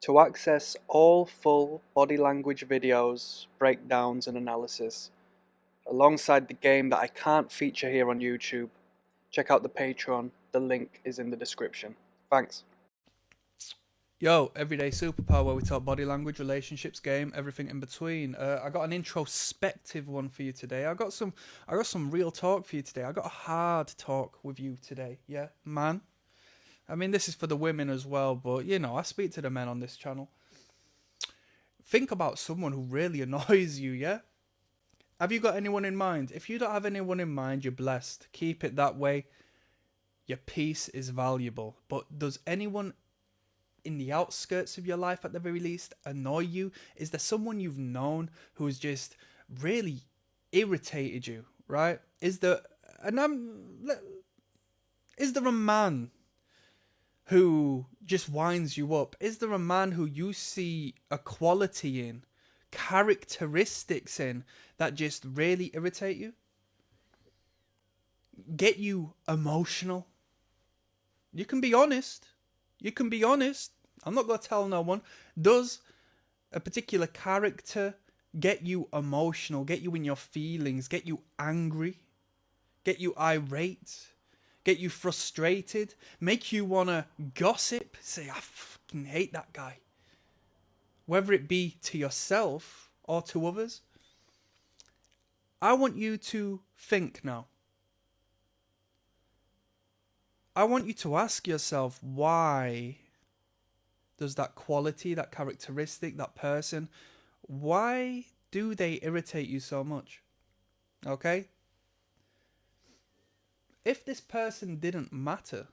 To access all full body language videos, breakdowns and analysis, alongside the game that I can't feature here on YouTube, check out the Patreon, the link is in the description. Thanks. Yo, everyday superpower where we talk body language, relationships, game, everything in between. I got an introspective one for you today. I got some real talk for you today. I got a hard talk with you today. Yeah, man. I mean, this is for the women as well, but you know, I speak to the men on this channel. Think about someone who really annoys you. Yeah. Have you got anyone in mind? If you don't have anyone in mind, you're blessed. Keep it that way. Your peace is valuable. But does anyone in the outskirts of your life at the very least annoy you? Is there someone you've known who's just really irritated you, right? Is there a man who just winds you up? Is there a man who you see a quality in, characteristics in, that just really irritate you? Get you emotional? You can be honest. You can be honest. I'm not going to tell no one. Does a particular character get you emotional, get you in your feelings, get you angry, get you irate, get you frustrated, make you want to gossip, say, I fucking hate that guy? Whether it be to yourself or to others. I want you to think now. I want you to ask yourself, why does that quality, that characteristic, that person, why do they irritate you so much? Okay? If this person didn't matter,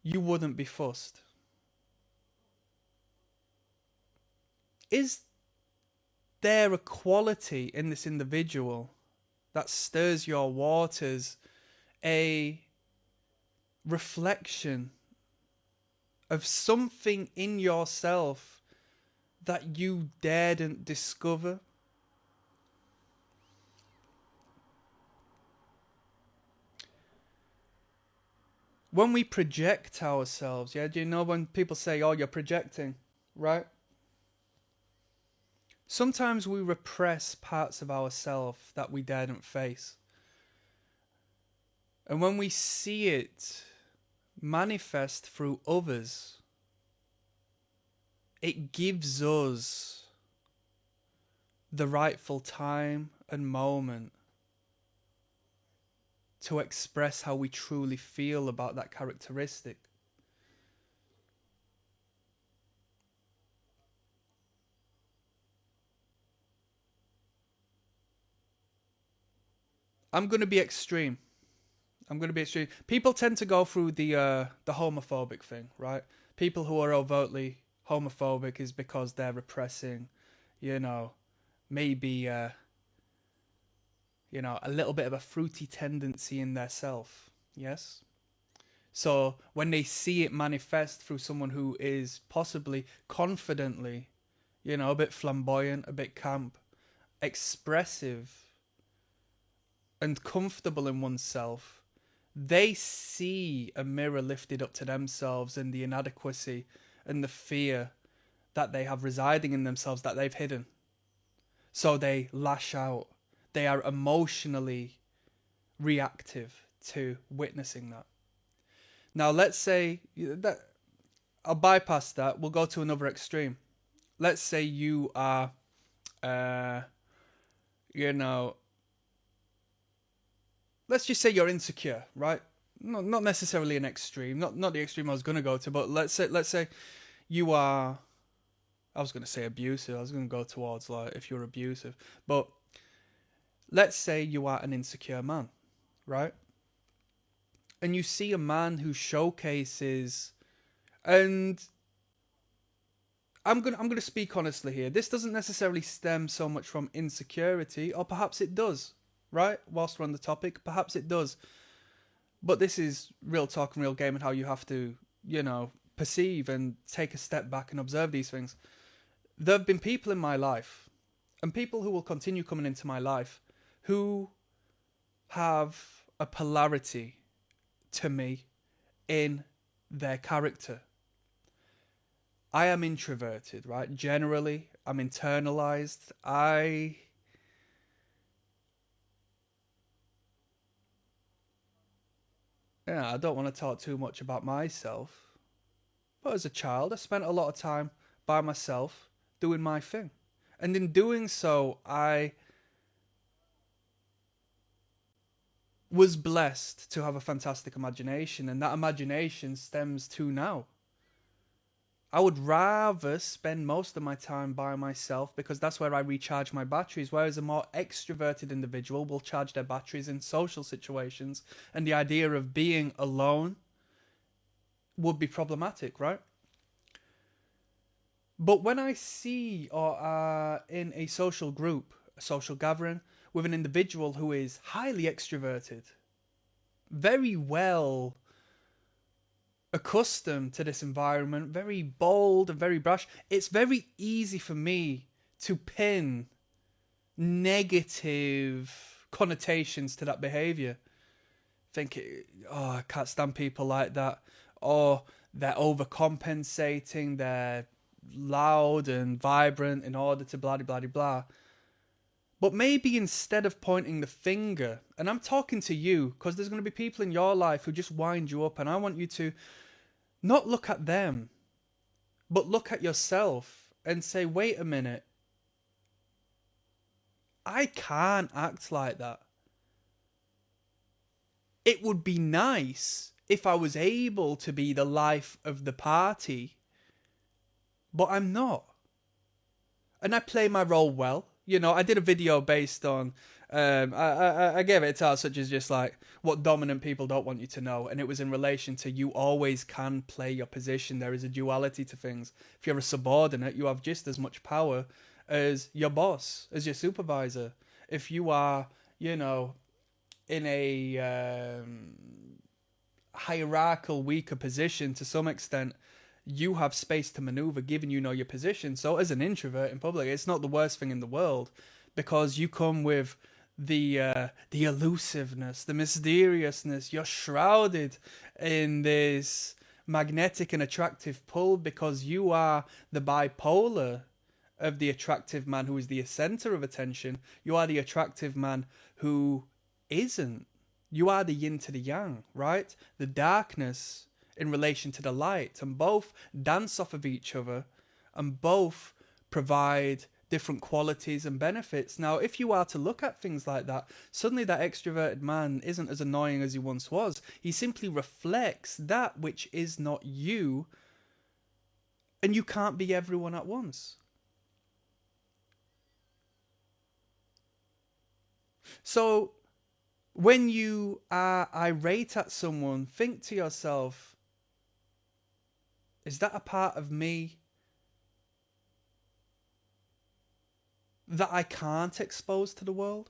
you wouldn't be fussed. Is there a quality in this individual that stirs your waters, a reflection of something in yourself that you daredn't discover? When we project ourselves, yeah, do you know when people say, oh, you're projecting, right? Sometimes we repress parts of ourselves that we daren't face. And when we see it manifest through others, it gives us the rightful time and moment to express how we truly feel about that characteristic. I'm going to be extreme. People tend to go through the homophobic thing, right? People who are overtly homophobic is because they're repressing, you know, maybe a little bit of a fruity tendency in their self. Yes. So when they see it manifest through someone who is possibly confidently, a bit flamboyant, a bit camp, expressive, and comfortable in oneself, they see a mirror lifted up to themselves and the inadequacy and the fear that they have residing in themselves that they've hidden. So they lash out. They are emotionally reactive to witnessing that. Now, let's say that I'll bypass that. We'll go to another extreme. Let's say you are, let's just say you're insecure, right? Not necessarily an extreme, not the extreme I was gonna go to, but let's say you are. I was gonna say abusive. I was gonna go towards like if you're abusive, but let's say you are an insecure man, right? And you see a man who showcases, and I'm gonna speak honestly here. This doesn't necessarily stem so much from insecurity, or perhaps it does, right? Whilst we're on the topic, perhaps it does. But this is real talk and real game and how you have to, perceive and take a step back and observe these things. There have been people in my life, and people who will continue coming into my life, who have a polarity to me in their character. I am introverted, right? Generally, I'm internalized. I don't want to talk too much about myself, but as a child, I spent a lot of time by myself doing my thing. And in doing so, I was blessed to have a fantastic imagination, and that imagination stems to now. I would rather spend most of my time by myself because that's where I recharge my batteries, whereas a more extroverted individual will charge their batteries in social situations, and the idea of being alone would be problematic, right? But when I see or are in a social group, a social gathering, with an individual who is highly extroverted, very well accustomed to this environment, very bold and very brash, it's very easy for me to pin negative connotations to that behavior. Think, oh, I can't stand people like that. Or they're overcompensating, they're loud and vibrant in order to blah, blah, blah, blah. But maybe instead of pointing the finger, and I'm talking to you because there's going to be people in your life who just wind you up, and I want you to not look at them, but look at yourself and say, wait a minute, I can't act like that. It would be nice if I was able to be the life of the party, but I'm not. And I play my role well. You know, I did a video based on, I gave it a title such as just like what dominant people don't want you to know. And it was in relation to you always can play your position. There is a duality to things. If you're a subordinate, you have just as much power as your boss, as your supervisor. If you are, you know, in a hierarchical, weaker position to some extent, you have space to maneuver given you know your position. So as an introvert in public, it's not the worst thing in the world because you come with the elusiveness, the mysteriousness. You're shrouded in this magnetic and attractive pull because you are the bipolar of the attractive man who is the center of attention. You are the attractive man who isn't. You are the yin to the yang, right? The darkness in relation to the light, and both dance off of each other and both provide different qualities and benefits. Now, if you are to look at things like that, suddenly that extroverted man isn't as annoying as he once was. He simply reflects that which is not you, and you can't be everyone at once. So when you are irate at someone, think to yourself, is that a part of me that I can't expose to the world?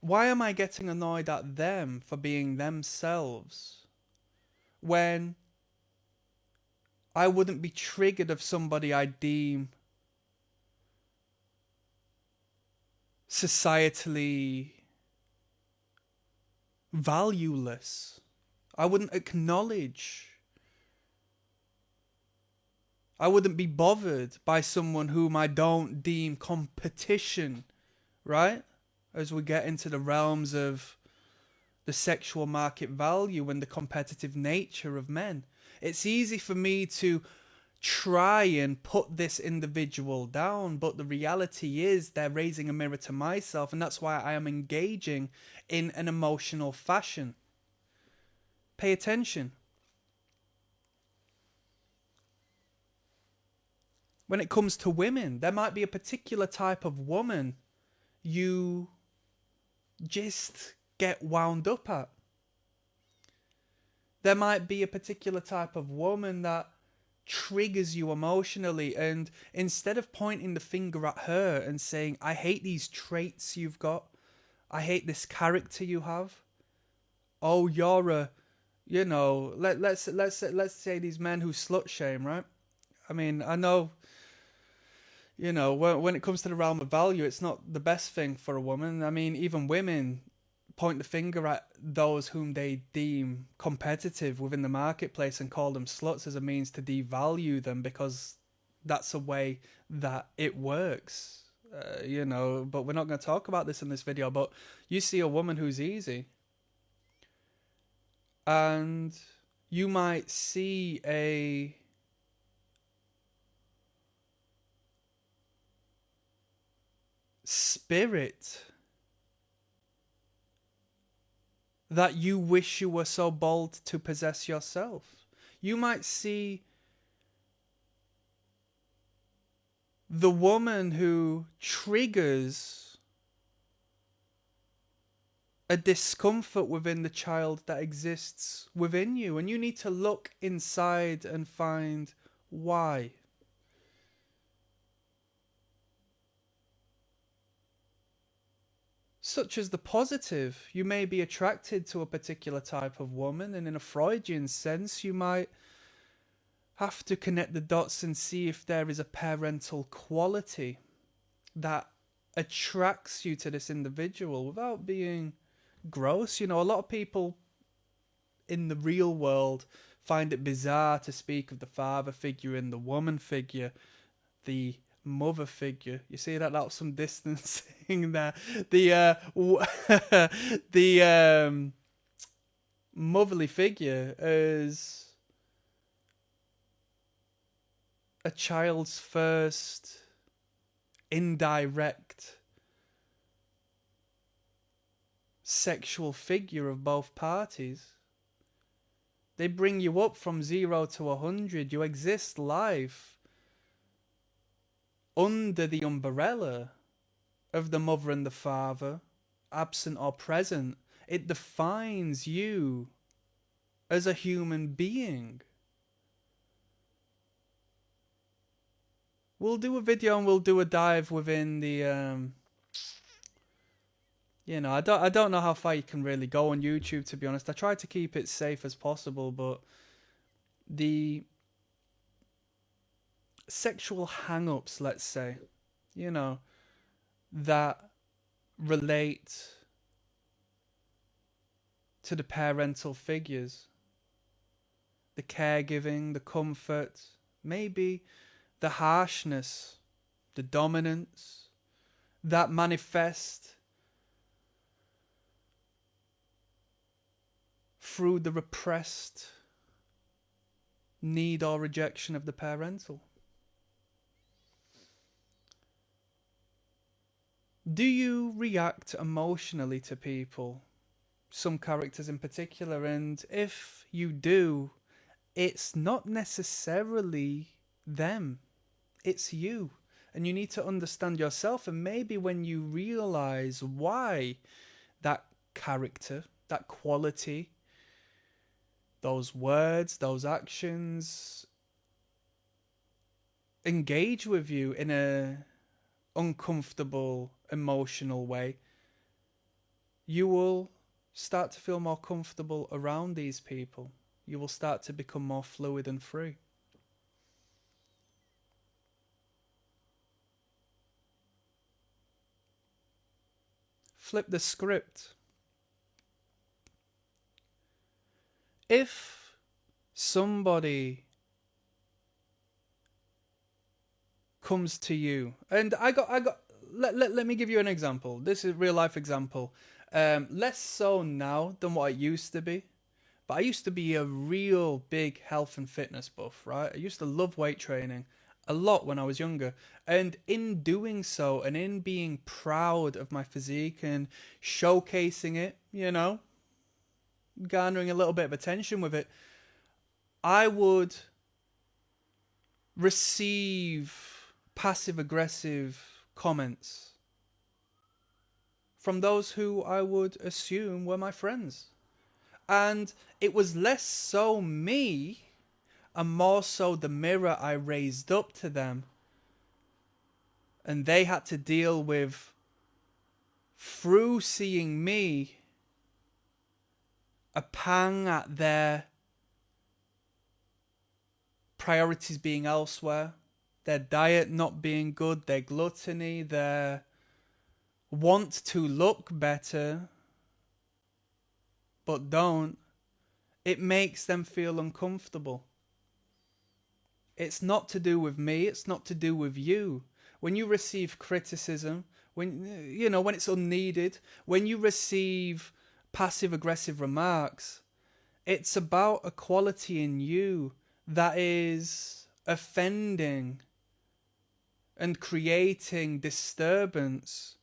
Why am I getting annoyed at them for being themselves when I wouldn't be triggered of somebody I deem societally valueless? I wouldn't acknowledge. I wouldn't be bothered by someone whom I don't deem competition, right? As we get into the realms of the sexual market value and the competitive nature of men. It's easy for me to try and put this individual down, but the reality is they're raising a mirror to myself, and that's why I am engaging in an emotional fashion. Pay attention. When it comes to women, there might be a particular type of woman you just get wound up at. There might be a particular type of woman that triggers you emotionally, and instead of pointing the finger at her and saying, I hate these traits you've got, I hate this character you have, oh, you're a, you know, let's say these men who slut shame, right? I mean, I know, You know, when it comes to the realm of value, it's not the best thing for a woman. I mean, even women point the finger at those whom they deem competitive within the marketplace and call them sluts as a means to devalue them because that's a way that it works. You know, but we're not going to talk about this in this video. But you see a woman who's easy, and you might see a spirit that you wish you were so bold to possess yourself. You might see the woman who triggers a discomfort within the child that exists within you, and you need to look inside and find why. Such as the positive, you may be attracted to a particular type of woman, and in a Freudian sense, you might have to connect the dots and see if there is a parental quality that attracts you to this individual without being gross. You know, a lot of people in the real world find it bizarre to speak of the father figure and the woman figure, the mother figure. You see that's some distancing there. The motherly figure is a child's first indirect sexual figure of both parties. They bring you up from 0 to 100. You exist life under the umbrella of the mother and the father, absent or present. It defines you as a human being. We'll do a video and we'll do a dive within the you know, I don't know how far you can really go on YouTube, to be honest. I try to keep it safe as possible, but the sexual hang-ups, let's say, you know, that relate to the parental figures, the caregiving, the comfort, maybe the harshness, the dominance that manifest through the repressed need or rejection of the parental. Do you react emotionally to people? Some characters in particular, and if you do, it's not necessarily them, it's you. And you need to understand yourself, and maybe when you realize why that character, that quality, those words, those actions engage with you in a uncomfortable, emotional way, you will start to feel more comfortable around these people. You will start to become more fluid and free. Flip the script. If somebody comes to you, and let me give you an example. This is a real life example. Less so now than what I used to be. But I used to be a real big health and fitness buff, right? I used to love weight training a lot when I was younger. And in doing so, and in being proud of my physique and showcasing it, you know, garnering a little bit of attention with it, I would receive passive-aggressive comments from those who I would assume were my friends. And it was less so me and more so the mirror I raised up to them. And they had to deal with, through seeing me, a pang at their priorities being elsewhere, their diet not being good, their gluttony, their want to look better but don't, it makes them feel uncomfortable. It's not to do with me, it's not to do with you. When you receive criticism, when it's unneeded, when you receive passive aggressive remarks, it's about a quality in you that is offending and creating disturbance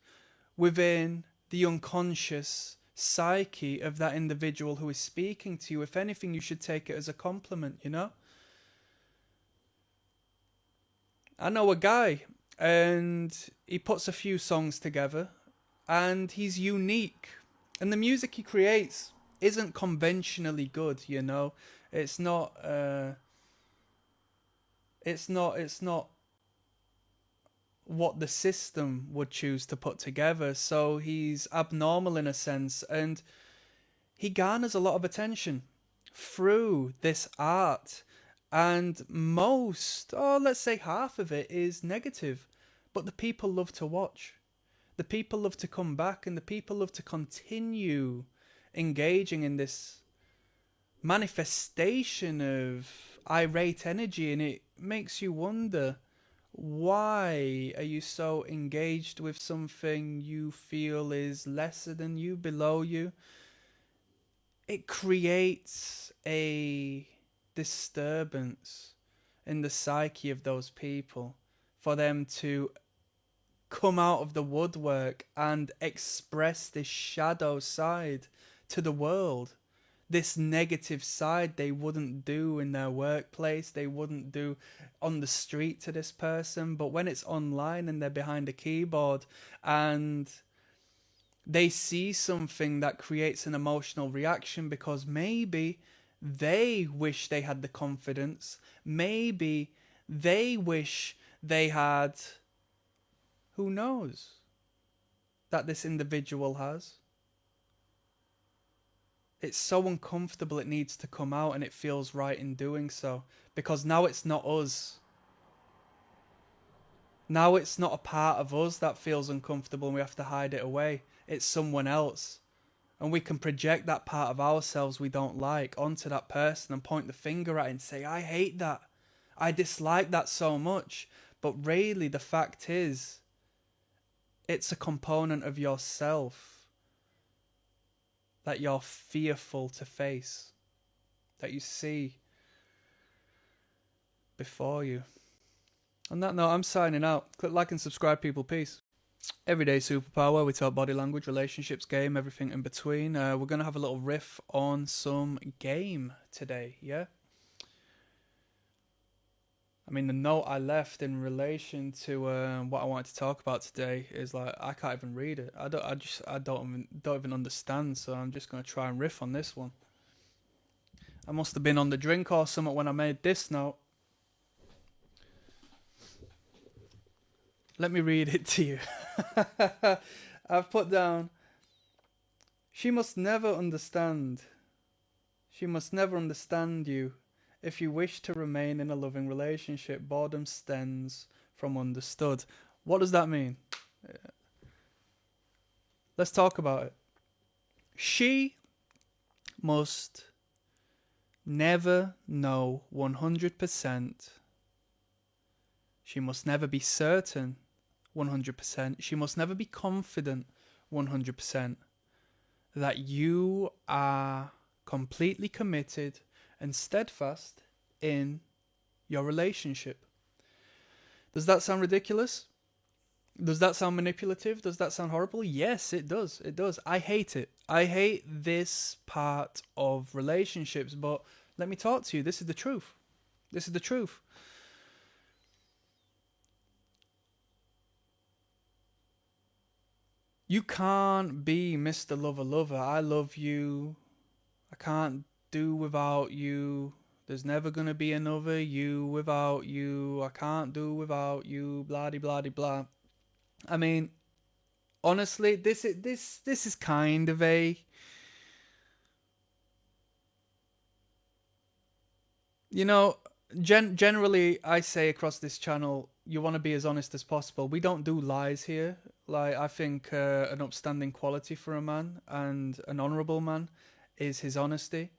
within the unconscious psyche of that individual who is speaking to you. If anything, you should take it as a compliment, you know? I know a guy, and he puts a few songs together, and he's unique. And the music he creates isn't conventionally good, you know? It's not, it's not what the system would choose to put together. So he's abnormal in a sense, and he garners a lot of attention through this art. And most, or let's say half of it, is negative. But the people love to watch. The people love to come back, and the people love to continue engaging in this manifestation of irate energy. And it makes you wonder, why are you so engaged with something you feel is lesser than you, below you? It creates a disturbance in the psyche of those people for them to come out of the woodwork and express this shadow side to the world. This negative side they wouldn't do in their workplace, they wouldn't do on the street to this person, but when it's online and they're behind a keyboard and they see something that creates an emotional reaction because maybe they wish they had the confidence, maybe they wish they had, who knows, that this individual has. It's so uncomfortable, it needs to come out, and it feels right in doing so. Because now it's not us. Now it's not a part of us that feels uncomfortable and we have to hide it away. It's someone else. And we can project that part of ourselves we don't like onto that person and point the finger at it and say, I hate that. I dislike that so much. But really, the fact is, it's a component of yourself that you're fearful to face, that you see before you. On that note, I'm signing out. Click like and subscribe, people. Peace. Everyday superpower. We talk body language, relationships, game, everything in between. We're going to have a little riff on some game today, yeah? I mean, the note I left in relation to what I wanted to talk about today is like, I can't even read it. I don't even understand, so I'm just going to try and riff on this one. I must have been on the drink or something when I made this note. Let me read it to you. I've put down, she must never understand. She must never understand you. If you wish to remain in a loving relationship, boredom stems from understood. What does that mean? Let's talk about it. She must never know 100%. She must never be certain 100%. She must never be confident 100% that you are completely committed and steadfast in your relationship. Does that sound ridiculous? Does that sound manipulative? Does that sound horrible? Yes, it does. It does. I hate it. I hate this part of relationships, but let me talk to you. This is the truth. This is the truth. You can't be Mr. Lover Lover. I love you. I can't do without you. There's never gonna be another you without you. I can't do without you. Blah de blah de blah. I mean, honestly, this is kind of a, you know, generally I say across this channel, you want to be as honest as possible. We don't do lies here. Like, I think an upstanding quality for a man and an honourable man is his honesty.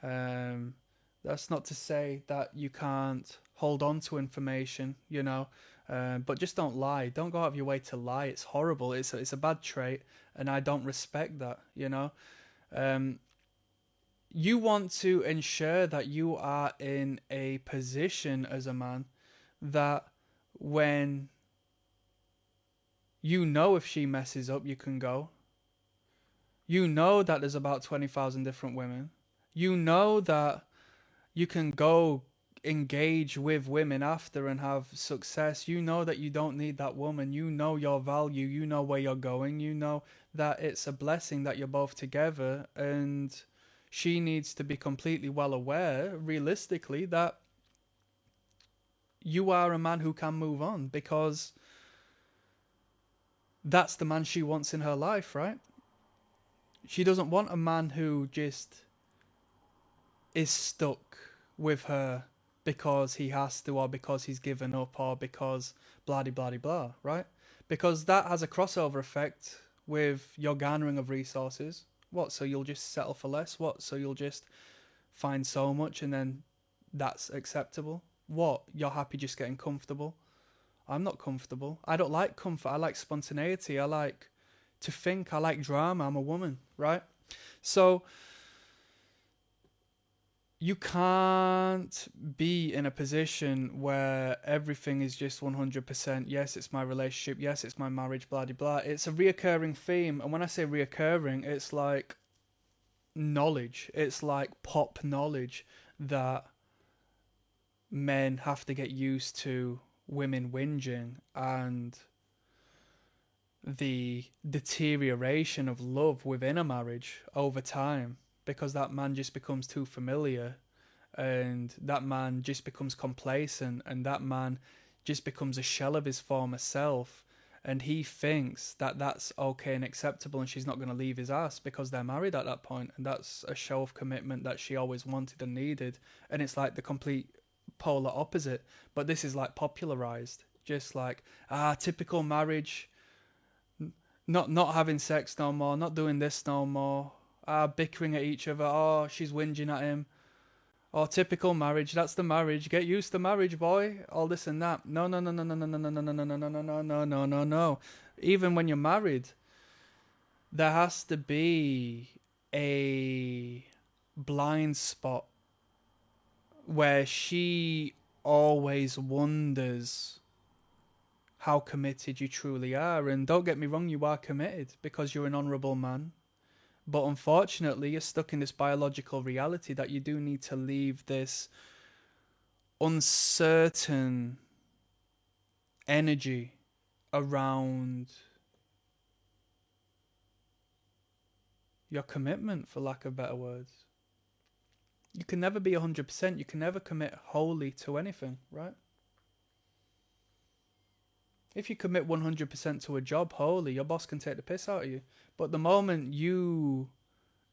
Um, that's not to say that you can't hold on to information, but just don't lie. Don't go out of your way to lie. It's horrible. It's a bad trait, and I don't respect that. Um, you want to ensure that you are in a position as a man that when if she messes up, you can go. You know that there's about 20,000 different women. You know that you can go engage with women after and have success. You know that you don't need that woman. You know your value. You know where you're going. You know that it's a blessing that you're both together. And she needs to be completely well aware, realistically, that you are a man who can move on, because that's the man she wants in her life, right? She doesn't want a man who just is stuck with her because he has to, or because he's given up, or because blah blah blah blah, right? Because that has a crossover effect with your garnering of resources. What? So you'll just settle for less? What? So you'll just find so much and then that's acceptable? What? You're happy just getting comfortable? I'm not comfortable. I don't like comfort. I like spontaneity. I like to think. I like drama. I'm a woman, right? So you can't be in a position where everything is just 100%. Yes, it's my relationship. Yes, it's my marriage, blah, blah, blah. It's a reoccurring theme. And when I say reoccurring, it's like knowledge. It's like pop knowledge that men have to get used to women whinging and the deterioration of love within a marriage over time, because that man just becomes too familiar, and that man just becomes complacent, and that man just becomes a shell of his former self, and he thinks that that's okay and acceptable, and she's not going to leave his ass because they're married at that point, and that's a show of commitment that she always wanted and needed. And it's like the complete polar opposite, but this is like popularized, just like typical marriage, not having sex no more, not doing this no more, bickering at each other. Oh, she's whinging at him. Oh, typical marriage. That's the marriage. Get used to marriage, boy. All this and that. No, no, no, no, no, no, no, no, no, no, no, no, no, no, no, no, no, no. Even when you're married, there has to be a blind spot where she always wonders how committed you truly are. And don't get me wrong, you are committed because you're an honourable man. But unfortunately, you're stuck in this biological reality that you do need to leave this uncertain energy around your commitment, for lack of better words. You can never be 100%. You can never commit wholly to anything, right? If you commit 100% to a job wholly, your boss can take the piss out of you. But the moment you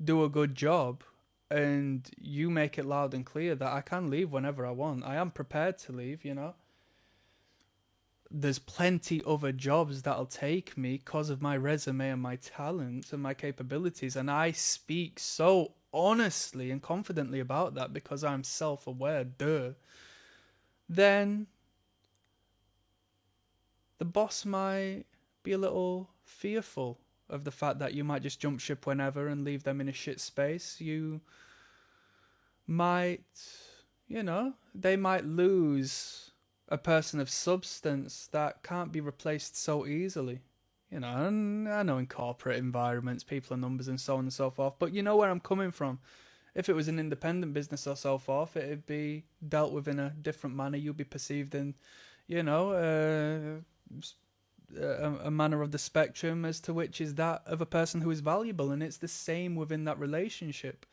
do a good job and you make it loud and clear that I can leave whenever I want, I am prepared to leave. There's plenty other jobs that'll take me because of my resume and my talents and my capabilities, and I speak so honestly and confidently about that because I'm self-aware, then the boss might be a little fearful of the fact that you might just jump ship whenever and leave them in a shit space. You might, they might lose a person of substance that can't be replaced so easily. And I know in corporate environments, people are numbers and so on and so forth, but you know where I'm coming from. If it was an independent business or so forth, it'd be dealt with in a different manner. You'd be perceived in, a manner of the spectrum as to which is that of a person who is valuable, and it's the same within that relationship.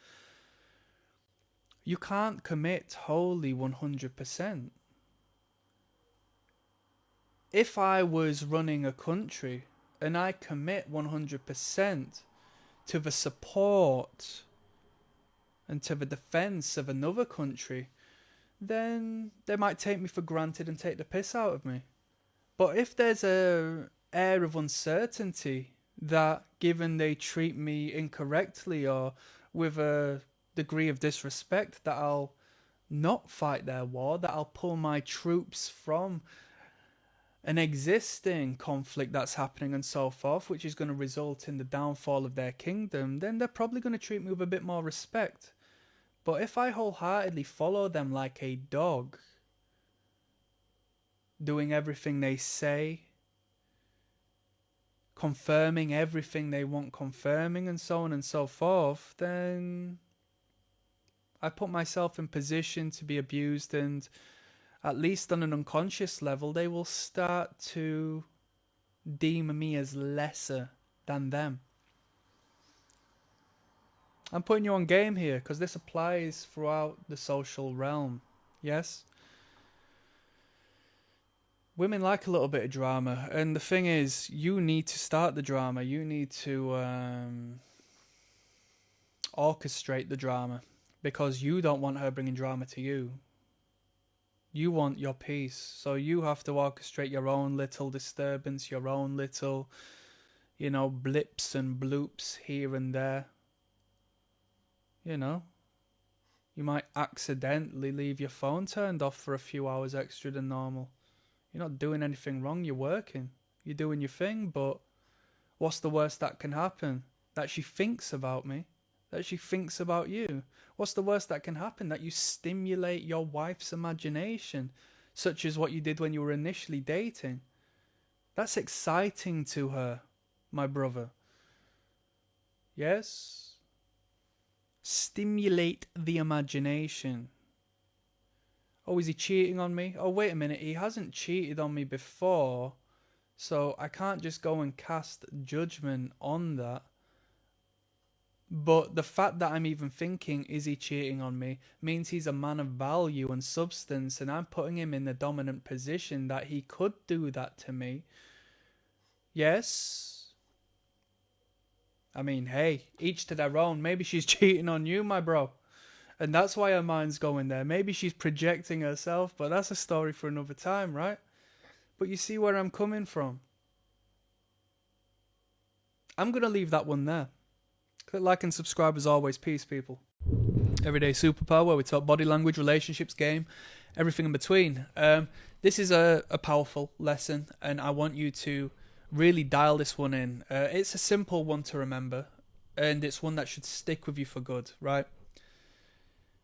You can't commit wholly 100%. If I was running a country and I commit 100% to the support and to the defense of another country, then they might take me for granted and take the piss out of me. But if there's a air of uncertainty that, given they treat me incorrectly or with a degree of disrespect, that I'll not fight their war, that I'll pull my troops from an existing conflict that's happening and so forth, which is going to result in the downfall of their kingdom, then they're probably going to treat me with a bit more respect. But if I wholeheartedly follow them like a dog, doing everything they say, confirming everything they want confirming, and so on and so forth, then I put myself in position to be abused, and at least on an unconscious level, they will start to deem me as lesser than them. I'm putting you on game here because this applies throughout the social realm. Yes? Women like a little bit of drama, and the thing is, you need to start the drama. You need to orchestrate the drama, because you don't want her bringing drama to you. You want your peace, so you have to orchestrate your own little disturbance, your own little, blips and bloops here and there. You might accidentally leave your phone turned off for a few hours extra than normal. You're not doing anything wrong, you're working. You're doing your thing, but what's the worst that can happen? That she thinks about me, that she thinks about you. What's the worst that can happen? That you stimulate your wife's imagination, such as what you did when you were initially dating. That's exciting to her, my brother. Yes? Stimulate the imagination. Oh, is he cheating on me? Oh, wait a minute, he hasn't cheated on me before, so I can't just go and cast judgment on that. But the fact that I'm even thinking, is he cheating on me, means he's a man of value and substance, and I'm putting him in the dominant position that he could do that to me. Yes? I mean, hey, each to their own. Maybe she's cheating on you, my bro. And that's why her mind's going there. Maybe she's projecting herself, but that's a story for another time, right? But you see where I'm coming from. I'm going to leave that one there. Click like and subscribe as always. Peace, people. Everyday Superpower, where we talk body language, relationships, game, everything in between. This is a powerful lesson, and I want you to really dial this one in. It's a simple one to remember, and it's one that should stick with you for good, right?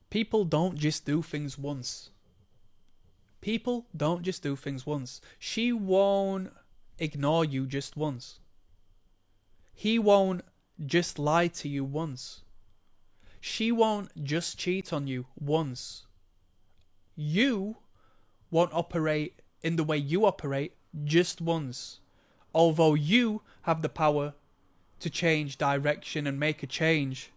People don't just do things once. People don't just do things once. She won't ignore you just once. He won't just lie to you once. She won't just cheat on you once. You won't operate in the way you operate just once. Although you have the power to change direction and make a change,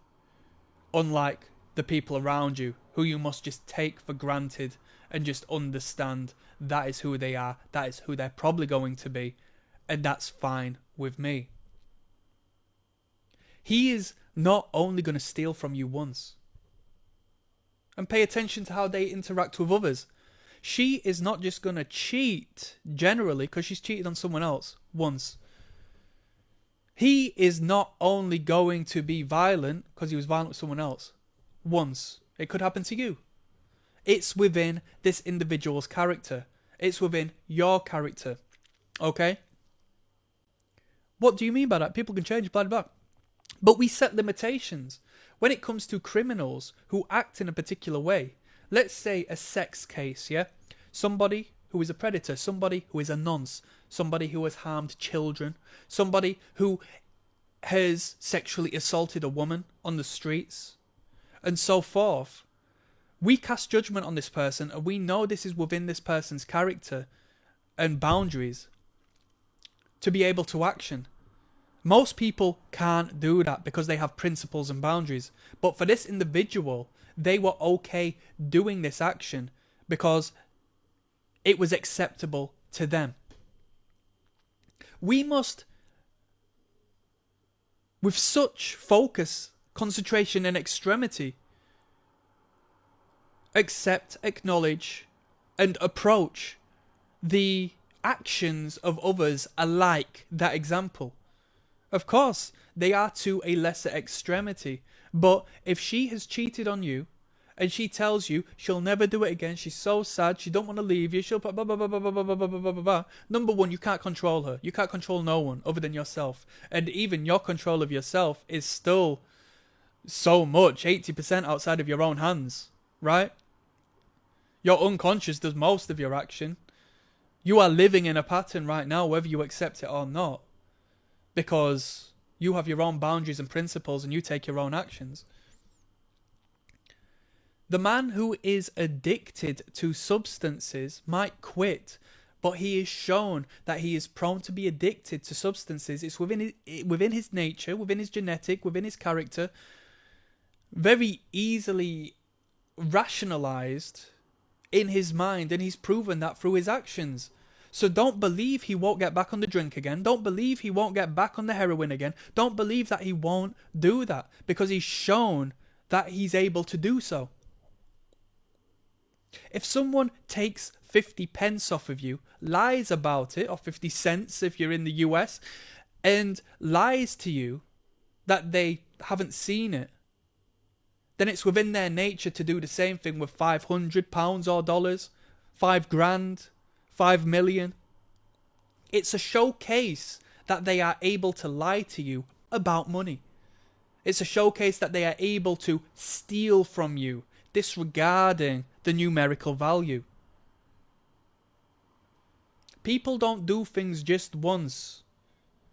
unlike the people around you, who you must just take for granted and just understand that is who they are, that is who they're probably going to be, and that's fine with me. He is not only going to steal from you once. And pay attention to how they interact with others. She is not just going to cheat generally because she's cheated on someone else once. He is not only going to be violent because he was violent with someone else once. It could happen to you. It's within this individual's character. It's within your character. Okay? What do you mean by that? People can change, blah, blah, blah. But we set limitations. When it comes to criminals who act in a particular way, let's say a sex case, yeah? Somebody who is a predator, somebody who is a nonce, somebody who has harmed children, somebody who has sexually assaulted a woman on the streets, and so forth. We cast judgment on this person, and we know this is within this person's character and boundaries to be able to action. Most people can't do that because they have principles and boundaries. But for this individual, they were okay doing this action because it was acceptable to them. We must, with such focus, concentration and extremity, accept, acknowledge and approach the actions of others are like that example. Of course, they are to a lesser extremity. But if she has cheated on you, and she tells you she'll never do it again, she's so sad, she don't want to leave you, she'll blah blah blah blah blah blah blah blah blah blah blah. Number one, you can't control her. You can't control no one other than yourself. And even your control of yourself is still so much, 80% outside of your own hands, right? Your unconscious does most of your action. You are living in a pattern right now, whether you accept it or not. Because you have your own boundaries and principles and you take your own actions. The man who is addicted to substances might quit, but he is shown that he is prone to be addicted to substances. It's within his nature, within his genetic, within his character, very easily rationalized in his mind, and he's proven that through his actions. So don't believe he won't get back on the drink again. Don't believe he won't get back on the heroin again. Don't believe that he won't do that, because he's shown that he's able to do so. If someone takes 50 pence off of you, lies about it, or 50 cents if you're in the US, and lies to you that they haven't seen it, then it's within their nature to do the same thing with £500 or dollars, 5 grand, 5 million. It's a showcase that they are able to lie to you about money. It's a showcase that they are able to steal from you, disregarding the numerical value. People don't do things just once.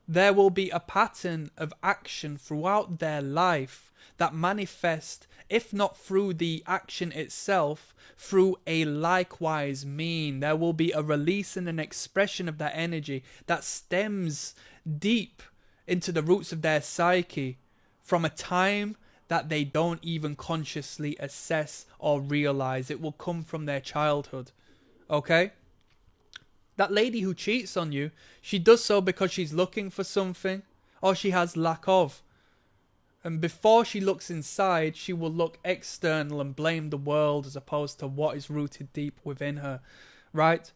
There will be a pattern of action throughout their life that manifest, if not through the action itself, through a likewise mean. There will be a release and an expression of that energy that stems deep into the roots of their psyche from a time that they don't even consciously assess or realize. It will come from their childhood. Okay? That lady who cheats on you, she does so because she's looking for something or she has lack of. And before she looks inside, she will look external and blame the world as opposed to what is rooted deep within her. Right?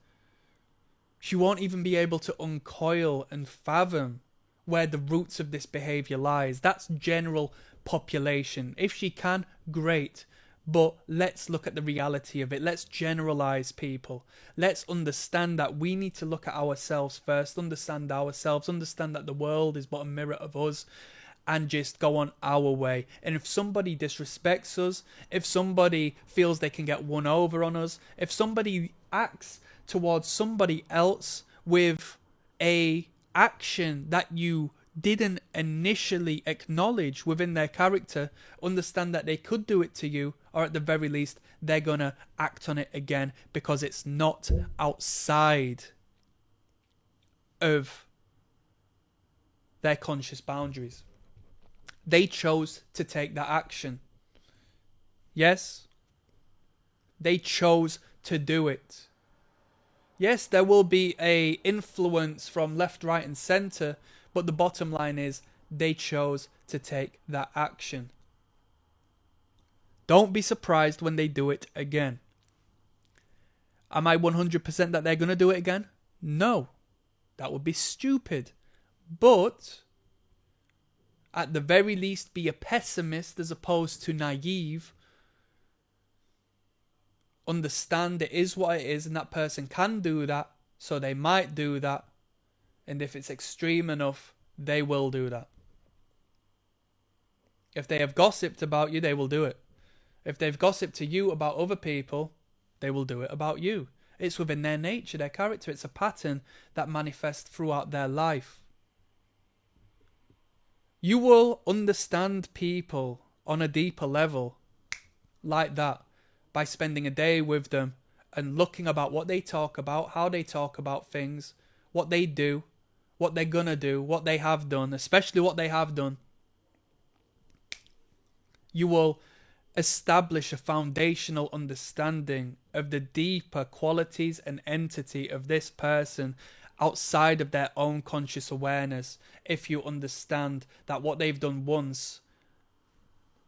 She won't even be able to uncoil and fathom where the roots of this behavior lies. That's general population. If she can, great. But let's look at the reality of it. Let's generalize people. Let's understand that we need to look at ourselves first, understand ourselves, understand that the world is but a mirror of us, and just go on our way. And if somebody disrespects us, if somebody feels they can get one over on us, if somebody acts towards somebody else with a action that you didn't initially acknowledge within their character, understand that they could do it to you, or at the very least they're gonna act on it again, because it's not outside of their conscious boundaries. They chose to take that action. Yes, they chose to do it. Yes, there will be a influence from left, right and centre, but the bottom line is they chose to take that action. Don't be surprised when they do it again. Am I 100% that they're going to do it again? No. That would be stupid. But at the very least, be a pessimist as opposed to naive. Understand it is what it is, and that person can do that, so they might do that. And if it's extreme enough, they will do that. If they have gossiped about you, they will do it. If they've gossiped to you about other people, they will do it about you. It's within their nature, their character. It's a pattern that manifests throughout their life. You will understand people on a deeper level like that by spending a day with them and looking about what they talk about, how they talk about things, what they do, what they're gonna do, what they have done, especially what they have done. You will establish a foundational understanding of the deeper qualities and entity of this person outside of their own conscious awareness, if you understand that what they've done once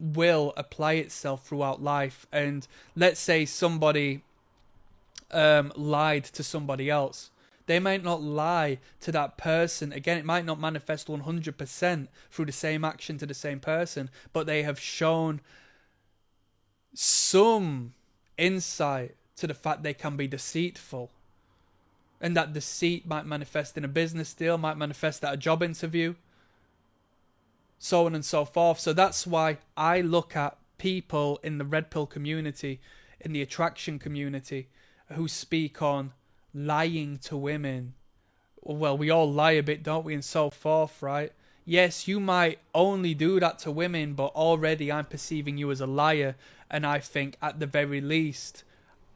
will apply itself throughout life. And let's say somebody lied to somebody else. They might not lie to that person. Again, it might not manifest 100% through the same action to the same person, but they have shown some insight to the fact they can be deceitful. And that deceit might manifest in a business deal, might manifest at a job interview, so on and so forth. So that's why I look at people in the red pill community, in the attraction community, who speak on lying to women. Well, we all lie a bit, don't we, and so forth, right? Yes, you might only do that to women, but already I'm perceiving you as a liar, and I think at the very least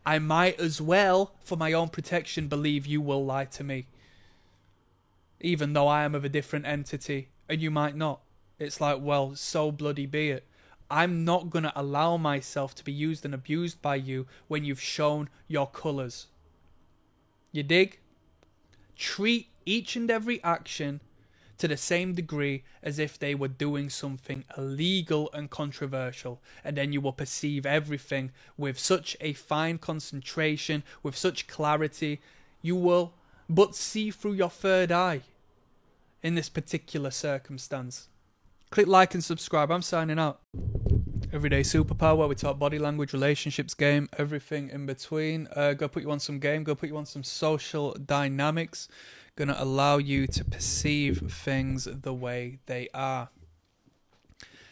I might as well, for my own protection, believe you will lie to me, even though I am of a different entity and you might not. It's like, well, so bloody be it. I'm not going to allow myself to be used and abused by you when you've shown your colours. You dig? Treat each and every action to the same degree as if they were doing something illegal and controversial, and then you will perceive everything with such a fine concentration, with such clarity. You will but see through your third eye in this particular circumstance. Click like and subscribe. I'm signing out. Everyday Superpower, where we talk body language, relationships, game, everything in between. Go put you on some game, go put you on some social dynamics. Gonna allow you to perceive things the way they are.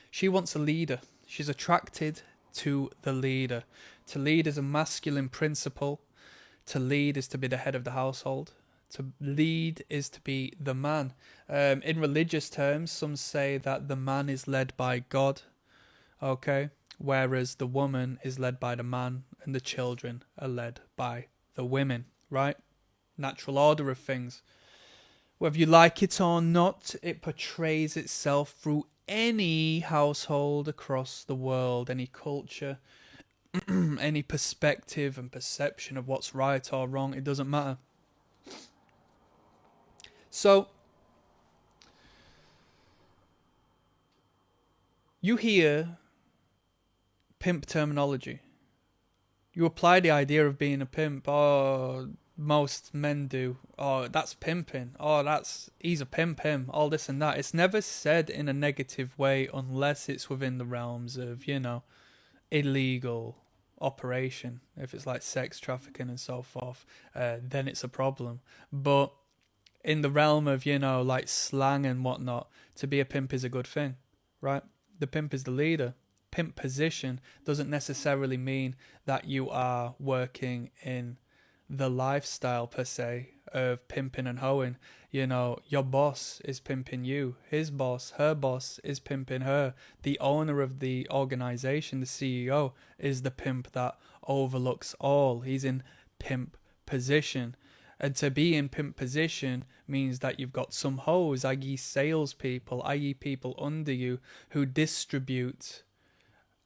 She wants a leader. She's attracted to the leader. To lead is a masculine principle. To lead is to be the head of the household. To lead is to be the man. In religious terms, some say that the man is led by God. Okay, whereas the woman is led by the man and the children are led by the women, right? Natural order of things. Whether you like it or not, it portrays itself through any household across the world, any culture, any perspective and perception of what's right or wrong. It doesn't matter. So, you hear pimp terminology. You apply the idea of being a pimp. Oh, most men do. Oh, that's pimping. Oh, he's a pimp, him. All this and that. It's never said in a negative way unless it's within the realms of, illegal operation. If it's like sex trafficking and so forth, then it's a problem. But in the realm of, like slang and whatnot, to be a pimp is a good thing, right? The pimp is the leader. Pimp position doesn't necessarily mean that you are working in the lifestyle per se of pimping and hoeing. Your boss is pimping you. His boss, her boss is pimping her. The owner of the organization, the CEO, is the pimp that overlooks all. He's in pimp position. And to be in pimp position means that you've got some hoes, i.e. salespeople, i.e. people under you who distribute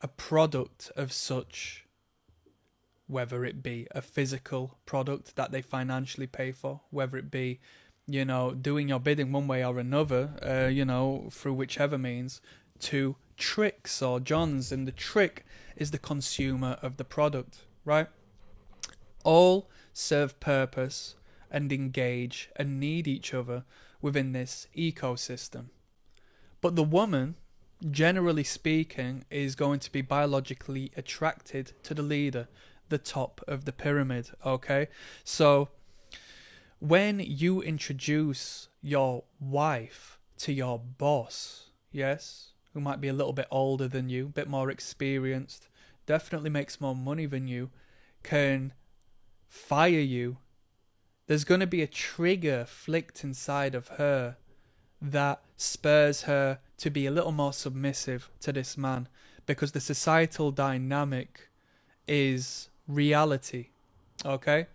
a product of such, whether it be a physical product that they financially pay for, whether it be, doing your bidding one way or another, through whichever means, to tricks or johns. And the trick is the consumer of the product, right? All serve purpose and engage and need each other within this ecosystem. But the woman, generally speaking, is going to be biologically attracted to the leader, the top of the pyramid, okay? So when you introduce your wife to your boss, yes, who might be a little bit older than you, a bit more experienced, definitely makes more money than you, can fire you, there's going to be a trigger flicked inside of her that spurs her to be a little more submissive to this man, because the societal dynamic is reality, okay?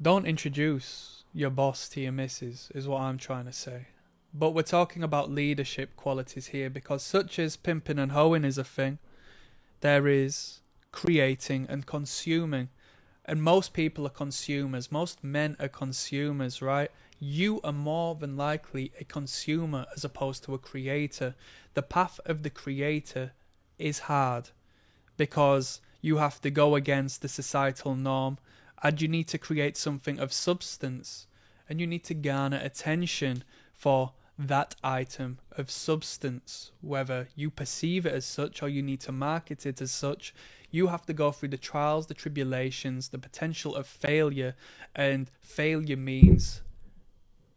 Don't introduce your boss to your missus, is what I'm trying to say. But we're talking about leadership qualities here, because such as pimping and hoeing is a thing, there is creating and consuming. And most people are consumers. Most men are consumers, right? You are more than likely a consumer as opposed to a creator. The path of the creator is hard because you have to go against the societal norm and you need to create something of substance, and you need to garner attention for that item of substance, whether you perceive it as such or you need to market it as such. You have to go through the trials, the tribulations, the potential of failure, and failure means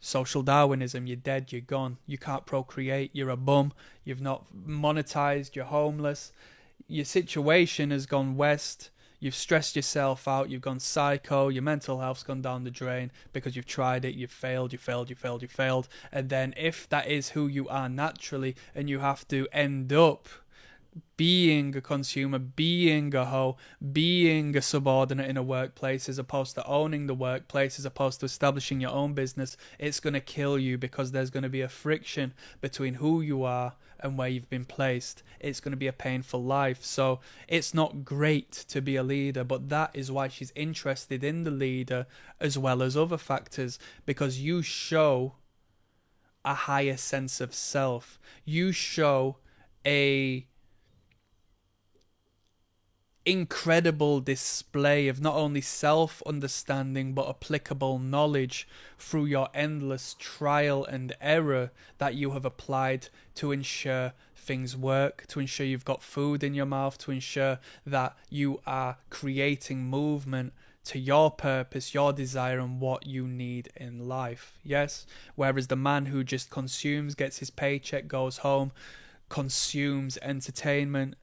social Darwinism. You're dead, you're gone, you can't procreate, you're a bum, you've not monetized, you're homeless, your situation has gone west, you've stressed yourself out, you've gone psycho, your mental health's gone down the drain because you've tried it, you've failed, and then if that is who you are naturally, and you have to end up being a consumer, being a hoe, being a subordinate in a workplace, as opposed to owning the workplace, as opposed to establishing your own business, it's going to kill you, because there's going to be a friction between who you are and where you've been placed. It's going to be a painful life. So it's not great to be a leader, but that is why she's interested in the leader as well as other factors, because you show a higher sense of self. You show a incredible display of not only self-understanding but applicable knowledge through your endless trial and error that you have applied to ensure things work, to ensure you've got food in your mouth, to ensure that you are creating movement to your purpose, your desire, and what you need in life. Yes? Whereas the man who just consumes, gets his paycheck, goes home, consumes entertainment,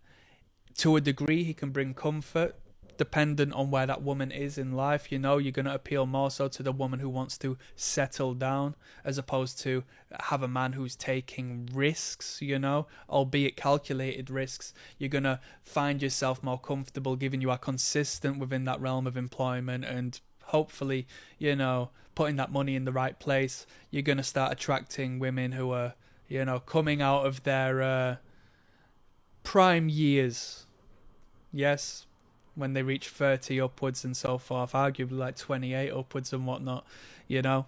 to a degree he can bring comfort, dependent on where that woman is in life. You know, you're going to appeal more so to the woman who wants to settle down, as opposed to have a man who's taking risks, you know, albeit calculated risks. You're going to find yourself more comfortable, given you are consistent within that realm of employment, and hopefully, you know, putting that money in the right place. You're going to start attracting women who are, you know, coming out of their prime years. Yes, when they reach 30 upwards and so forth, arguably like 28 upwards and whatnot, you know.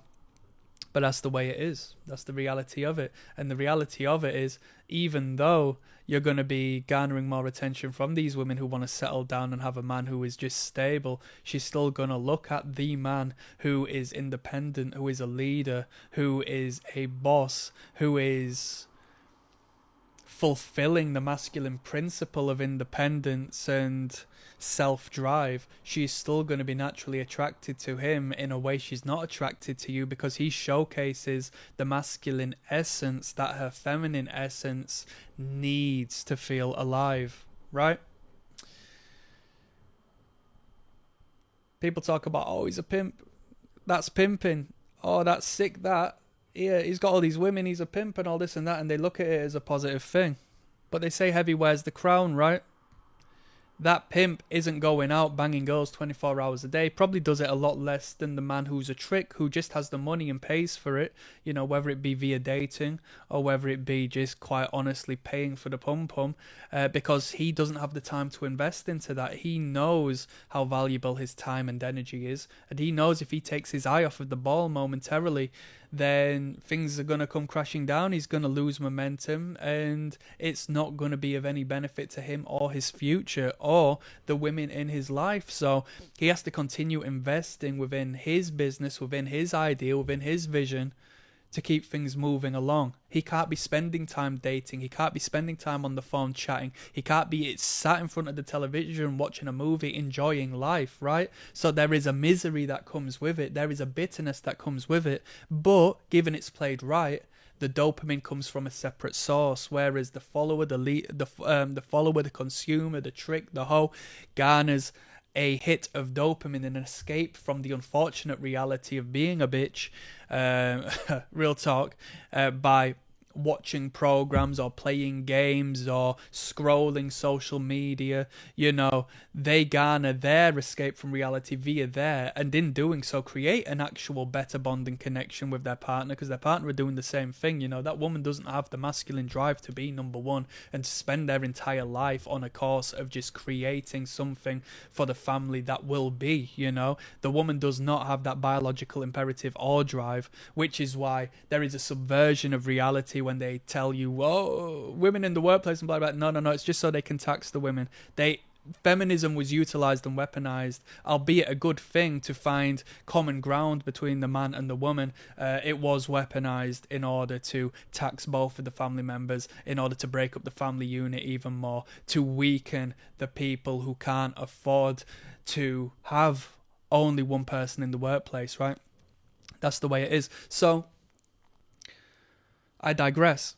But that's the way it is. That's the reality of it. And the reality of it is, even though you're going to be garnering more attention from these women who want to settle down and have a man who is just stable, she's still going to look at the man who is independent, who is a leader, who is a boss, who is fulfilling the masculine principle of independence and self-drive. She's still going to be naturally attracted to him in a way she's not attracted to you, because he showcases the masculine essence that her feminine essence needs to feel alive, right? People talk about, oh, he's a pimp, that's pimping, oh, that's sick, that, yeah, he's got all these women, he's a pimp and all this and that, and they look at it as a positive thing. But they say heavy wears the crown, right? That pimp isn't going out banging girls 24 hours a day. Probably does it a lot less than the man who's a trick, who just has the money and pays for it, you know, whether it be via dating or whether it be just quite honestly paying for the pum-pum, because he doesn't have the time to invest into that. He knows how valuable his time and energy is, and he knows if he takes his eye off of the ball momentarily, then things are going to come crashing down. He's going to lose momentum, and it's not going to be of any benefit to him or his future or the women in his life. So he has to continue investing within his business, within his idea, within his vision, to keep things moving along. He can't be spending time dating. He can't be spending time on the phone chatting. He can't be sat in front of the television watching a movie, enjoying life, right? So there is a misery that comes with it. There is a bitterness that comes with it. But given it's played right, the dopamine comes from a separate source, whereas the follower, the follower, the consumer, the trick, the hoe, garners a hit of dopamine and an escape from the unfortunate reality of being a bitch, real talk, by watching programs or playing games or scrolling social media. You know, they garner their escape from reality via there, and in doing so create an actual better bonding connection with their partner, because their partner are doing the same thing. You know, that woman doesn't have the masculine drive to be number one and to spend their entire life on a course of just creating something for the family that will be. You know, the woman does not have that biological imperative or drive, which is why there is a subversion of reality when they tell you, oh, women in the workplace and blah blah. No, it's just so they can tax the women. feminism was utilized and weaponized, albeit a good thing to find common ground between the man and the woman. It was weaponized in order to tax both of the family members, in order to break up the family unit even more, to weaken the people who can't afford to have only one person in the workplace, right? That's the way it is. So, I digress.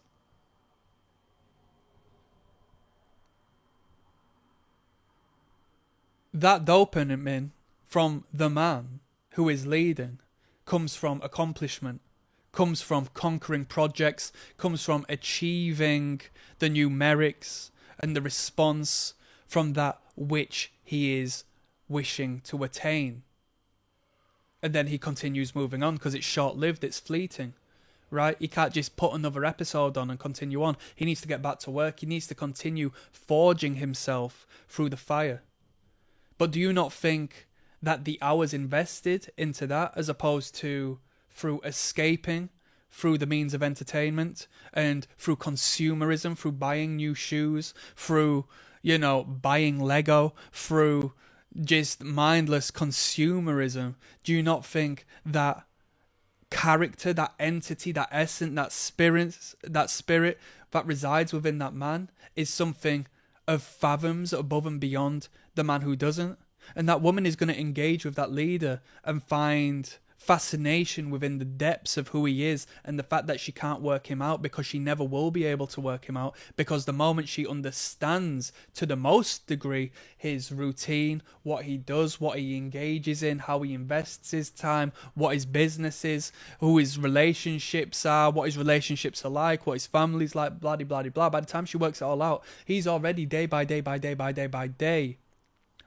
That dopamine from the man who is leading comes from accomplishment, comes from conquering projects, comes from achieving the numerics and the response from that which he is wishing to attain. And then he continues moving on because it's short-lived, it's fleeting, right? He can't just put another episode on and continue on. He needs to get back to work. He needs to continue forging himself through the fire. But do you not think that the hours invested into that, as opposed to through escaping, through the means of entertainment, and through consumerism, through buying new shoes, through, buying Lego, through just mindless consumerism, do you not think that character, that entity, that essence, that spirit that resides within that man is something of fathoms above and beyond the man who doesn't? And that woman is going to engage with that leader and find fascination within the depths of who he is, and the fact that she can't work him out because she never will be able to work him out, because the moment she understands to the most degree his routine, what he does, what he engages in, how he invests his time, what his business is, who his relationships are, what his relationships are like, what his family's like, blah blah blah, by the time she works it all out, he's already day by day by day by day by day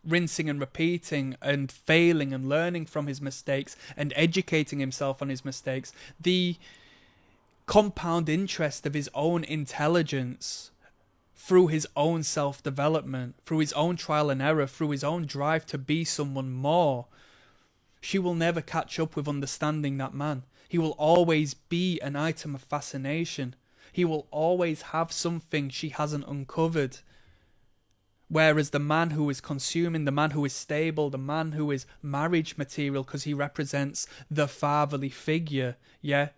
rinsing and repeating and failing and learning from his mistakes and educating himself on his mistakes. The compound interest of his own intelligence through his own self-development, through his own trial and error, through his own drive to be someone more. She will never catch up with understanding that man. He will always be an item of fascination. He will always have something she hasn't uncovered. Whereas the man who is consuming, the man who is stable, the man who is marriage material because he represents the fatherly figure, yeah,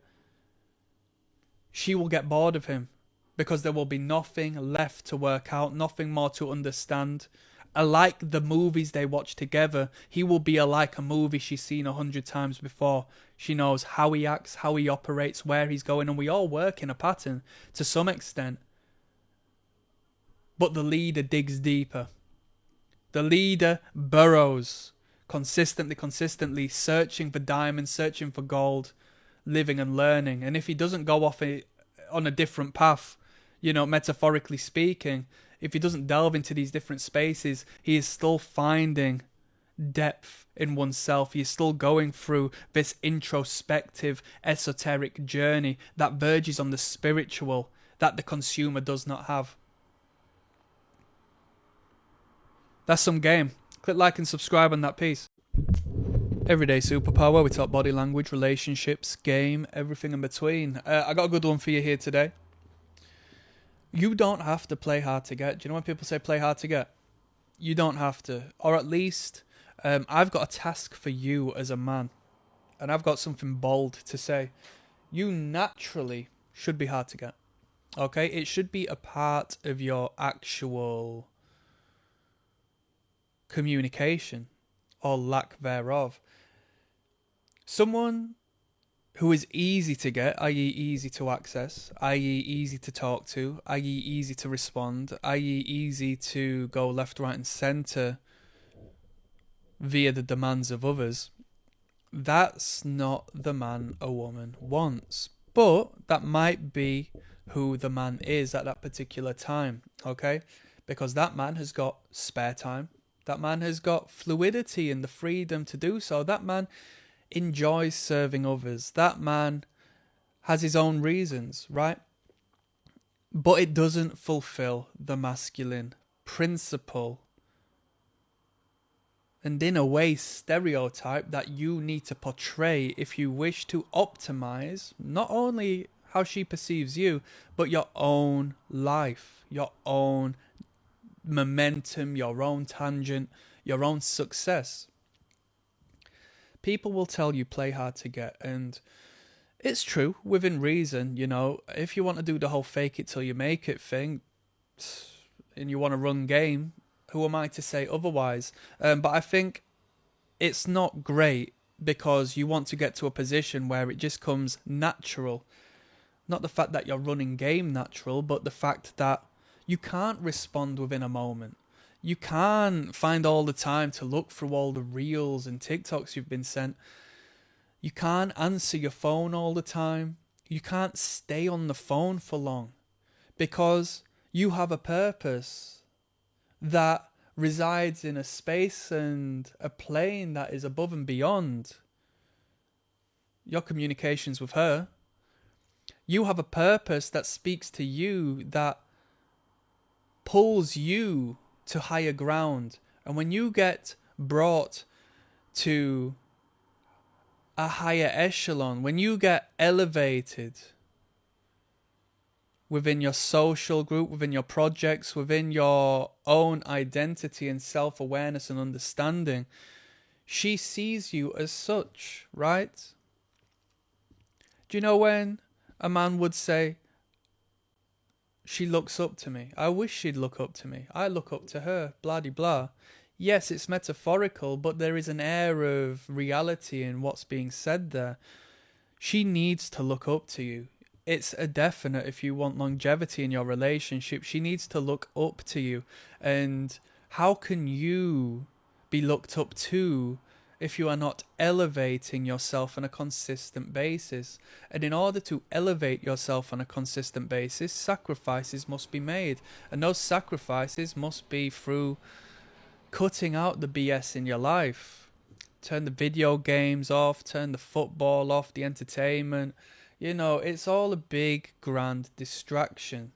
she will get bored of him because there will be nothing left to work out, nothing more to understand. Alike the movies they watch together, he will be like a movie she's seen 100 times before. She knows how he acts, how he operates, where he's going, and we all work in a pattern to some extent. But the leader digs deeper. The leader burrows consistently, searching for diamonds, searching for gold, living and learning. And if he doesn't go off on a different path, metaphorically speaking, if he doesn't delve into these different spaces, he is still finding depth in oneself. He is still going through this introspective, esoteric journey that verges on the spiritual that the consumer does not have. That's some game. Click like and subscribe on that piece. Everyday superpower. We talk body language, relationships, game, everything in between. I got a good one for you here today. You don't have to play hard to get. Do you know when people say play hard to get? You don't have to. Or at least, I've got a task for you as a man. And I've got something bold to say. You naturally should be hard to get. Okay? It should be a part of your actual communication or lack thereof. Someone who is easy to get, i.e. easy to access, i.e. easy to talk to, i.e. easy to respond, i.e. easy to go left, right and centre via the demands of others, that's not the man a woman wants. But that might be who the man is at that particular time, okay? Because that man has got spare time. That man has got fluidity and the freedom to do so. That man enjoys serving others. That man has his own reasons, right? But it doesn't fulfill the masculine principle and in a way stereotype that you need to portray if you wish to optimize not only how she perceives you, but your own life, your own momentum, your own tangent, your own success. People will tell you play hard to get, and it's true within reason. You know, if you want to do the whole fake it till you make it thing, and you want to run game, who am I to say otherwise? But I think it's not great because you want to get to a position where it just comes natural. Not the fact that you're running game natural, but the fact that you can't respond within a moment. You can't find all the time to look through all the reels and TikToks you've been sent. You can't answer your phone all the time. You can't stay on the phone for long because you have a purpose that resides in a space and a plane that is above and beyond your communications with her. You have a purpose that speaks to you, that pulls you to higher ground. And when you get brought to a higher echelon, when you get elevated within your social group, within your projects, within your own identity and self-awareness and understanding, she sees you as such, right? Do you know when a man would say, she looks up to me, I wish she'd look up to me, I look up to her, blah de blah. Yes, it's metaphorical, but there is an air of reality in what's being said there. She needs to look up to you. It's a definite. If you want longevity in your relationship, she needs to look up to you. And how can you be looked up to if you are not elevating yourself on a consistent basis? And in order to elevate yourself on a consistent basis, sacrifices must be made. And those sacrifices must be through cutting out the BS in your life. Turn the video games off, turn the football off, the entertainment. You know, it's all a big, grand distraction.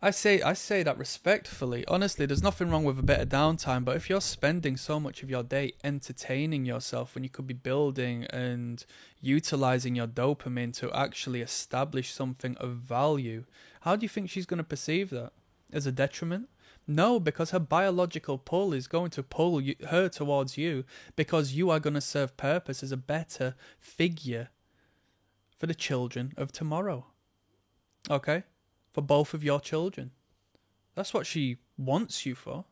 I say that respectfully. Honestly, there's nothing wrong with a bit of downtime, but if you're spending so much of your day entertaining yourself when you could be building and utilizing your dopamine to actually establish something of value, how do you think she's going to perceive that? As a detriment? No, because her biological pull is going to pull her towards you because you are going to serve purpose as a better figure for the children of tomorrow. Okay? For both of your children. That's what she wants you for.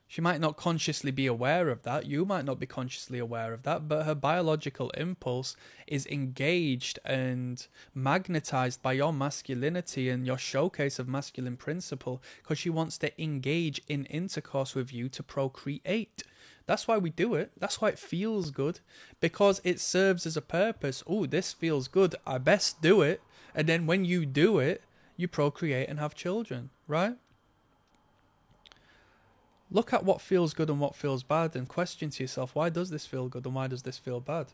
She might not consciously be aware of that. You might not be consciously aware of that. But her biological impulse is engaged and magnetized by your masculinity and your showcase of masculine principle because she wants to engage in intercourse with you to procreate. That's why we do it. That's why it feels good. Because it serves as a purpose. Oh, this feels good. I best do it. And then when you do it, you procreate and have children, right? Look at what feels good and what feels bad and question to yourself, why does this feel good and why does this feel bad?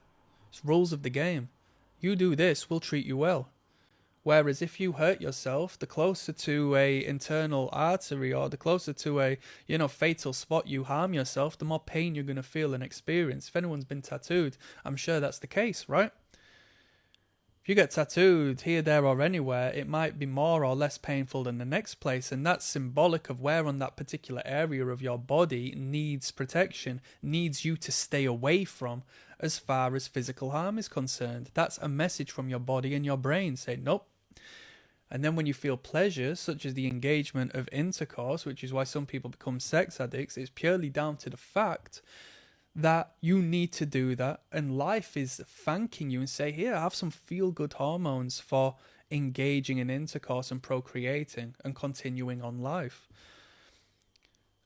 It's rules of the game. You do this, we'll treat you well. Whereas if you hurt yourself, the closer to a internal artery or the closer to a, fatal spot you harm yourself, the more pain you're going to feel and experience. If anyone's been tattooed, I'm sure that's the case, right? If you get tattooed here, there, or anywhere, it might be more or less painful than the next place, and that's symbolic of where on that particular area of your body needs protection, needs you to stay away from as far as physical harm is concerned. That's a message from your body and your brain saying, nope. And then when you feel pleasure, such as the engagement of intercourse, which is why some people become sex addicts, it's purely down to the fact that you need to do that, and life is thanking you and say, here, have some feel-good hormones for engaging in intercourse and procreating and continuing on life.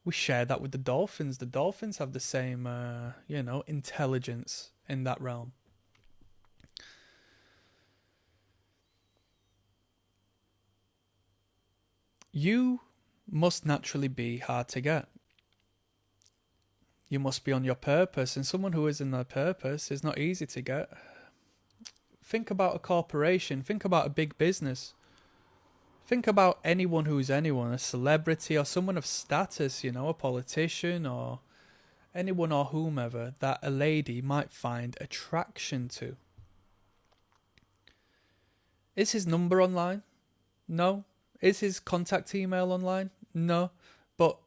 We share that with the dolphins. The dolphins have the same, intelligence in that realm. You must naturally be hard to get. You must be on your purpose, and someone who is in their purpose is not easy to get. Think about a corporation. Think about a big business. Think about anyone who's anyone, a celebrity or someone of status, a politician or anyone or whomever that a lady might find attraction to. Is his number online? No. Is his contact email online? No, but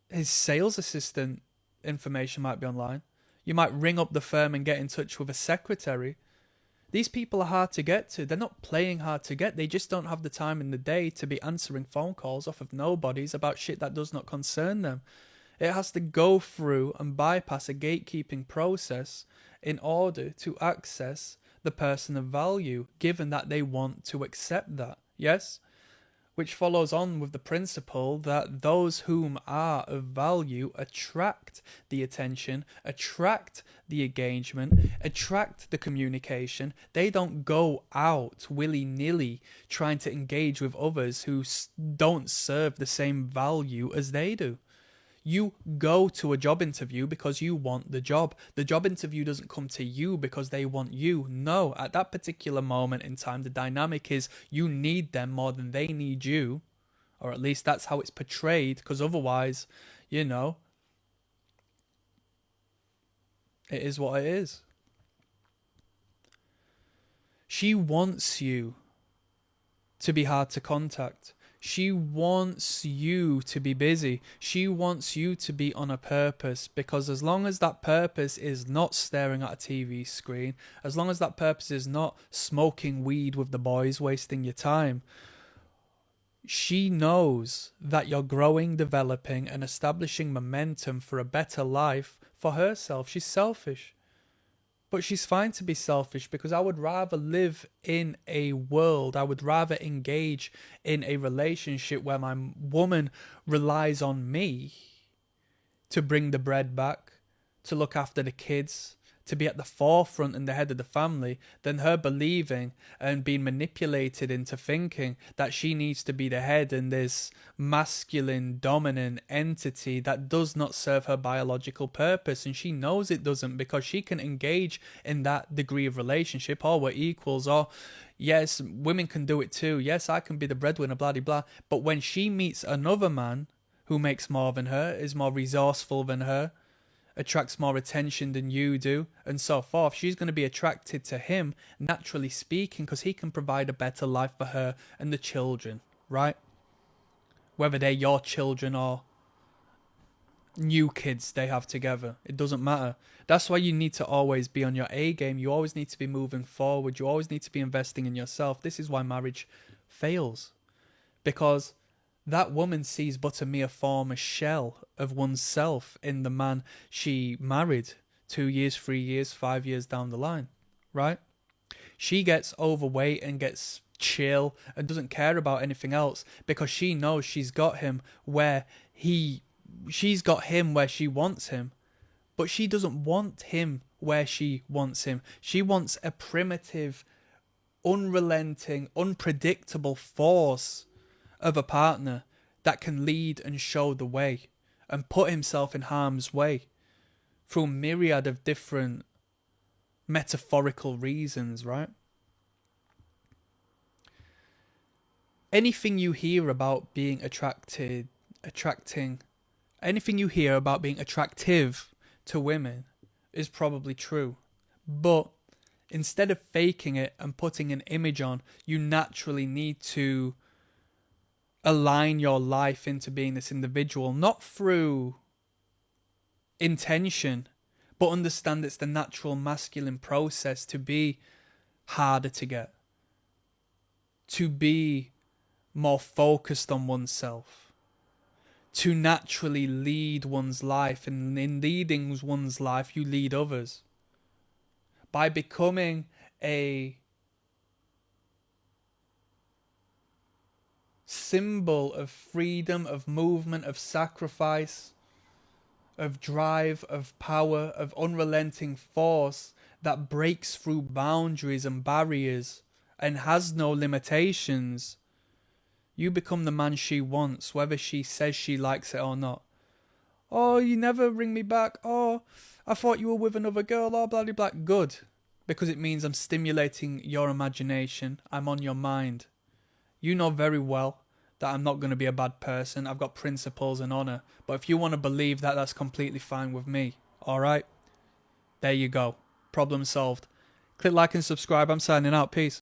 his sales assistant information might be online. You might ring up the firm and get in touch with a secretary. These people are hard to get to. They're not playing hard to get. They just don't have the time in the day to be answering phone calls off of nobodies about shit that does not concern them. It has to go through and bypass a gatekeeping process in order to access the person of value, given that they want to accept that. Yes? Which follows on with the principle that those whom are of value attract the attention, attract the engagement, attract the communication. They don't go out willy-nilly trying to engage with others who don't serve the same value as they do. You go to a job interview because you want the job. The job interview doesn't come to you because they want you. No, at that particular moment in time, the dynamic is you need them more than they need you. Or at least that's how it's portrayed, because otherwise, you know, it is what it is. She wants you to be hard to contact. She wants you to be busy. She wants you to be on a purpose, because as long as that purpose is not staring at a TV screen, as long as that purpose is not smoking weed with the boys, wasting your time, she knows that you're growing, developing, and establishing momentum for a better life for herself. She's selfish. But she's fine to be selfish, because I would rather live in a world, I would rather engage in a relationship where my woman relies on me to bring the bread back, to look after the kids, to be at the forefront and the head of the family, than her believing and being manipulated into thinking that she needs to be the head in this masculine dominant entity that does not serve her biological purpose. And she knows it doesn't, because she can engage in that degree of relationship, or we're equals, or yes, women can do it too, yes, I can be the breadwinner, blah blah blah. But when she meets another man who makes more than her, is more resourceful than her, attracts more attention than you do, and so forth, she's going to be attracted to him, naturally speaking, because he can provide a better life for her and the children, right? Whether they're your children or new kids they have together, it doesn't matter. That's why you need to always be on your A game. You always need to be moving forward. You always need to be investing in yourself. This is why marriage fails, because that woman sees but a mere form, a shell of oneself in the man she married 2 years, 3 years, 5 years down the line, right? She gets overweight and gets chill and doesn't care about anything else, because she knows she's got him where she's got him where she wants him. But she doesn't want him where she wants him. She wants a primitive, unrelenting, unpredictable force of a partner that can lead and show the way and put himself in harm's way through a myriad of different metaphorical reasons, right? Anything you hear about being anything you hear about being attractive to women is probably true. But instead of faking it and putting an image on, you naturally need to align your life into being this individual, not through intention, but understand it's the natural masculine process to be harder to get, to be more focused on oneself, to naturally lead one's life, and in leading one's life you lead others by becoming a symbol of freedom, of movement, of sacrifice, of drive, of power, of unrelenting force that breaks through boundaries and barriers and has no limitations. You become the man she wants, whether she says she likes it or not. Oh, you never ring me back. Oh, I thought you were with another girl. Oh, blah, blah, blah. Good. Because it means I'm stimulating your imagination. I'm on your mind. You know very well that I'm not going to be a bad person. I've got principles and honour. But if you want to believe that, that's completely fine with me. Alright? There you go. Problem solved. Click like and subscribe. I'm signing out. Peace.